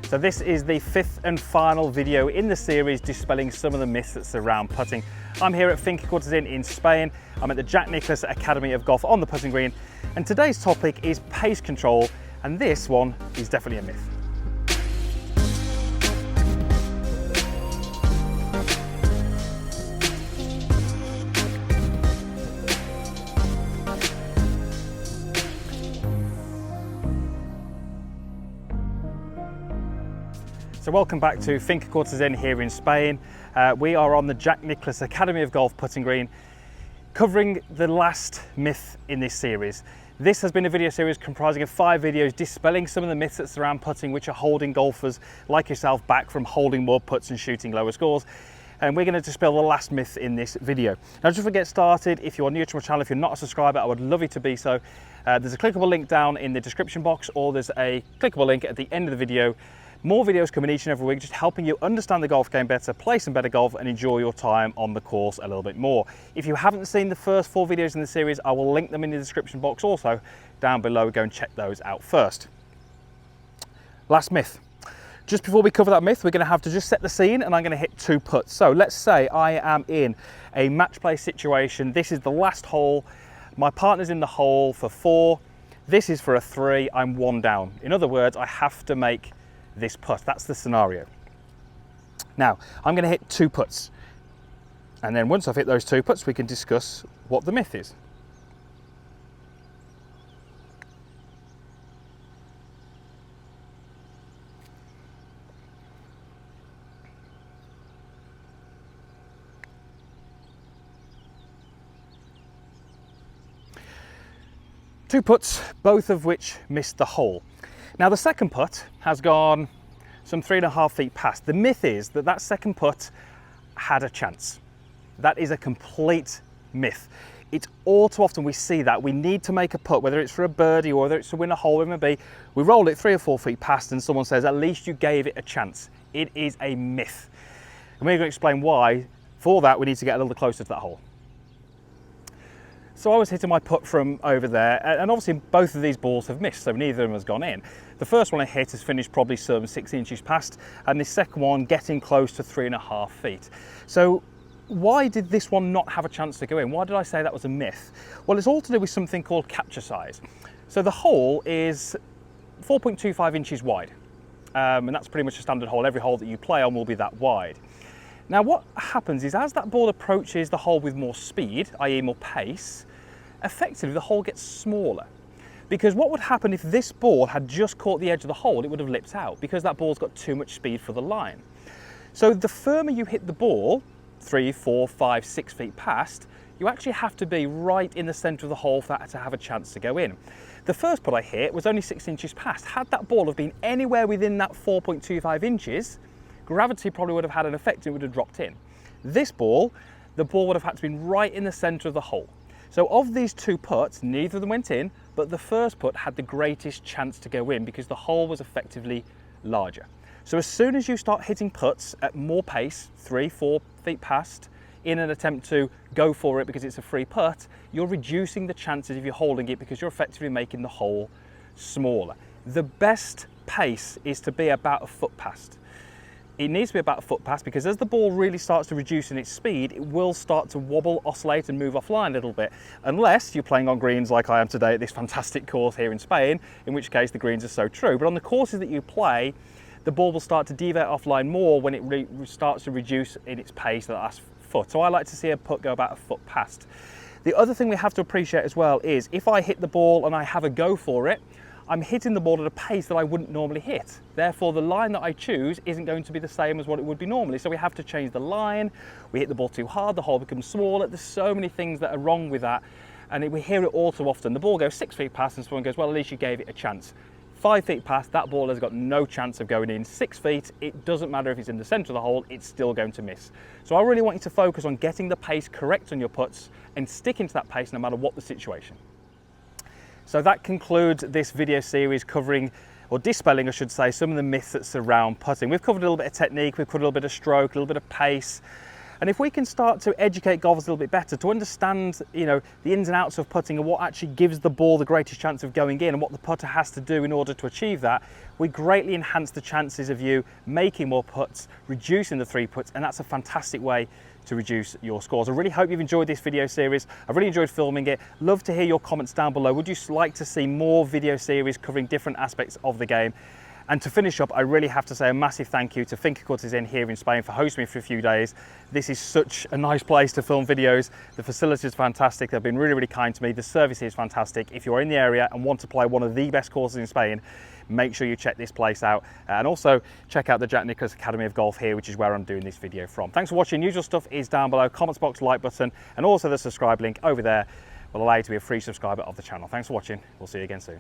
So this is the fifth and final video in the series dispelling some of the myths that surround putting. I'm here at Finca Cortes in Spain. I'm at the Jack Nicklaus Academy of Golf on the putting green, and today's topic is pace control, and this one is definitely a myth. So welcome back to Finca Cortes here in Spain. We are on the Jack Nicklaus Academy of Golf putting green, covering the last myth in this series. This has been a video series comprising of 5 videos dispelling some of the myths that surround putting, which are holding golfers like yourself back from holding more putts and shooting lower scores. And we're going to dispel the last myth in this video. Now, just to get started, if you're new to my channel, if you're not a subscriber, I would love you to be so. There's a clickable link down in the description box, or there's a clickable link at the end of the video. More videos coming each and every week, just helping you understand the golf game better, play some better golf, and enjoy your time on the course a little bit more. If you haven't seen the first 4 videos in the series, I will link them in the description box also down below. Go and check those out first. Last myth. Just before we cover that myth, we're going to have to just set the scene, and I'm going to hit 2 putts. So let's say I am in a match play situation. This is the last hole. My partner's in the hole for 4. This is for a 3. I'm 1 down. In other words, I have to make this putt. That's the scenario. Now, I'm going to hit 2 putts. And then once I've hit those 2 putts, we can discuss what the myth is. Two putts, both of which missed the hole. Now, the second putt has gone some 3.5 feet past. The myth is that that second putt had a chance. That is a complete myth. It's all too often we see that. We need to make a putt, whether it's for a birdie or whether it's to win a hole, it may be. We roll it 3 or 4 feet past and someone says, at least you gave it a chance. It is a myth. And we're going to explain why. For that, we need to get a little closer to that hole. So I was hitting my putt from over there, and obviously both of these balls have missed, so neither of them has gone in. The first one I hit has finished probably some 6 inches past, and the second one getting close to 3.5 feet. So why did this one not have a chance to go in? Why did I say that was a myth? Well, it's all to do with something called capture size. So the hole is 4.25 inches wide, and that's pretty much a standard hole. Every hole that you play on will be that wide. Now, what happens is as that ball approaches the hole with more speed, i.e. more pace, effectively the hole gets smaller. Because what would happen if this ball had just caught the edge of the hole, it would have lipped out because that ball's got too much speed for the line. So the firmer you hit the ball, 3, 4, 5, 6 feet past, you actually have to be right in the centre of the hole for that to have a chance to go in. The first putt I hit was only 6 inches past. Had that ball have been anywhere within that 4.25 inches, gravity probably would have had an effect and it would have dropped in. This ball, the ball would have had to be right in the centre of the hole. So of these 2 putts, neither of them went in, but the first putt had the greatest chance to go in because the hole was effectively larger. So as soon as you start hitting putts at more pace, 3, 4 feet past, in an attempt to go for it because it's a free putt, you're reducing the chances of you holding it because you're effectively making the hole smaller. The best pace is to be about a foot past. It needs to be about a foot past because as the ball really starts to reduce in its speed, it will start to wobble, oscillate and move offline a little bit. Unless you're playing on greens like I am today at this fantastic course here in Spain, in which case the greens are so true. But on the courses that you play, the ball will start to deviate offline more when it starts to reduce in its pace, that last foot. So I like to see a putt go about a foot past. The other thing we have to appreciate as well is if I hit the ball and I have a go for it, I'm hitting the ball at a pace that I wouldn't normally hit. Therefore, the line that I choose isn't going to be the same as what it would be normally. So we have to change the line. We hit the ball too hard, the hole becomes smaller. There's so many things that are wrong with that. And we hear it all too often. The ball goes 6 feet past and someone goes, well, at least you gave it a chance. 5 feet past, that ball has got no chance of going in. 6 feet, it doesn't matter if it's in the centre of the hole, it's still going to miss. So I really want you to focus on getting the pace correct on your putts and sticking to that pace no matter what the situation. So that concludes this video series covering, or dispelling I should say, some of the myths that surround putting. We've covered a little bit of technique, we've covered a little bit of stroke, a little bit of pace, And if we can start to educate golfers a little bit better, to understand, the ins and outs of putting and what actually gives the ball the greatest chance of going in and what the putter has to do in order to achieve that, we greatly enhance the chances of you making more putts, reducing the 3-putts, and that's a fantastic way to reduce your scores. I really hope you've enjoyed this video series. I've really enjoyed filming it. Love to hear your comments down below. Would you like to see more video series covering different aspects of the game? And to finish up, I really have to say a massive thank you to Finca Cortes here in Spain for hosting me for a few days. This is such a nice place to film videos. The facility is fantastic. They've been really, really kind to me. The service is fantastic. If you're in the area and want to play one of the best courses in Spain, make sure you check this place out. And also check out the Jack Nicklaus Academy of Golf here, which is where I'm doing this video from. Thanks for watching. Usual stuff is down below. Comments box, like button, and also the subscribe link over there will allow you to be a free subscriber of the channel. Thanks for watching. We'll see you again soon.